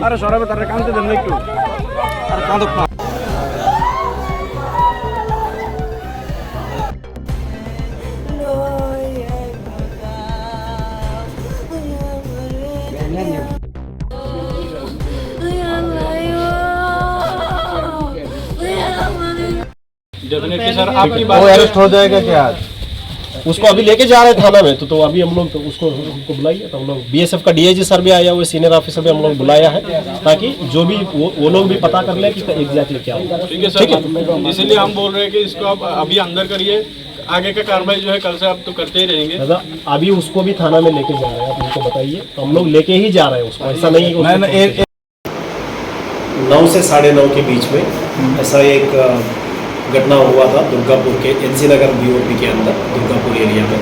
আরে সরাবে তারা কাঁদতে দেন না একটু আর কাঁদক না। डेफिनेटली सर आपकी बात वो अरेस्ट हो जाएगा क्या आज? उसको अभी लेके जा रहे हैं थाना में, तो अभी हम लोग तो उसको बुलाइए। तो हम लोग बीएसएफ का डीआईजी सर भी आया हुआ, सीनियर ऑफिसर भी हम लोग बुलाया है, ताकि जो भी वो लोग भी पता कर ले कि एग्जैक्टली क्या होगा। ठीक है सर, इसीलिए हम बोल रहे हैं कि इसको आप अभी अंदर करिए, आगे का कार्रवाई जो है कल से आप तो करते ही रहेंगे। दादा अभी उसको भी थाना में लेके जा रहे हैं, आप उनको बताइए। तो हम लोग लेके ही जा रहे हैं उसको, ऐसा नहीं है कि 9 से 9:30 के बीच में ऐसा एक घटना हुआ था दुर्गापुर के एनसी नगर बीओपी के अंदर, दुर्गापुर एरिया में।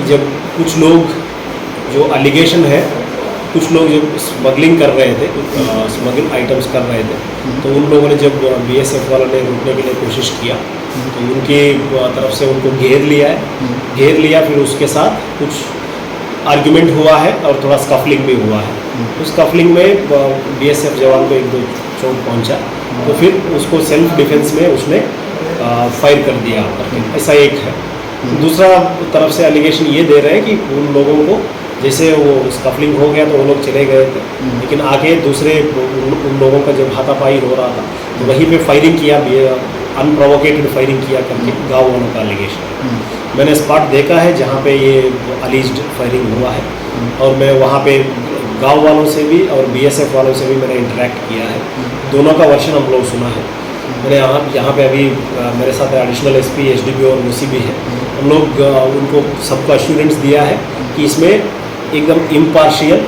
जब कुछ लोग जो एलिगेशन है, कुछ लोग जब स्मगलिंग कर रहे थे, स्मगलिंग आइटम्स कर रहे थे, तो उन लोगों ने जब बीएसएफ वालों ने रोकने के लिए कोशिश किया, तो उनकी तरफ से उनको घेर लिया है। घेर लिया, फिर उसके साथ कुछ आर्ग्यूमेंट हुआ है और थोड़ा स्कफलिंग भी हुआ है। उस स्कफलिंग में बीएसएफ जवान को 1-2 चोट पहुंचा, तो फिर उसको सेल्फ डिफेंस में उसने फायर कर दिया। ऐसा एक है। दूसरा तरफ से एलिगेशन ये दे रहे हैं कि उन लोगों को जैसे वो स्कफलिंग हो गया तो वो लोग चले गए थे, लेकिन आगे दूसरे उन लोगों का जब हाथापाई हो रहा था तो वहीं पे फायरिंग किया, अनप्रोवोकेटेड फायरिंग किया करके गाँव वालों का एलिगेशन। मैंने स्पॉट देखा है जहाँ पे ये अलीज्ड फायरिंग हुआ है, और मैं वहाँ पे गाँव वालों से भी और बीएसएफ वालों से भी मैंने इंटरेक्ट किया है। दोनों का वर्जन हम लोग सुना है। मैंने यहाँ पे अभी मेरे साथ एडिशनल एसपी, एसडीपी और ओसी भी है। हम लोग उनको सबको अश्योरेंस दिया है कि इसमें एकदम इम्पार्शियल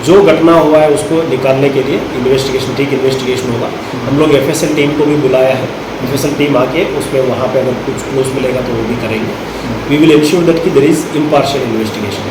जो घटना हुआ है उसको निकालने के लिए इन्वेस्टिगेशन, ठीक इन्वेस्टिगेशन होगा। हम लोग एफएसएल टीम को भी बुलाया है। एफएसएल टीम आके उसमें वहाँ पे अगर कुछ क्लोज मिलेगा तो वो भी करेंगे। वी विल इंश्योर दैट कि देयर इज इम्पार्शियल इन्वेस्टिगेशन।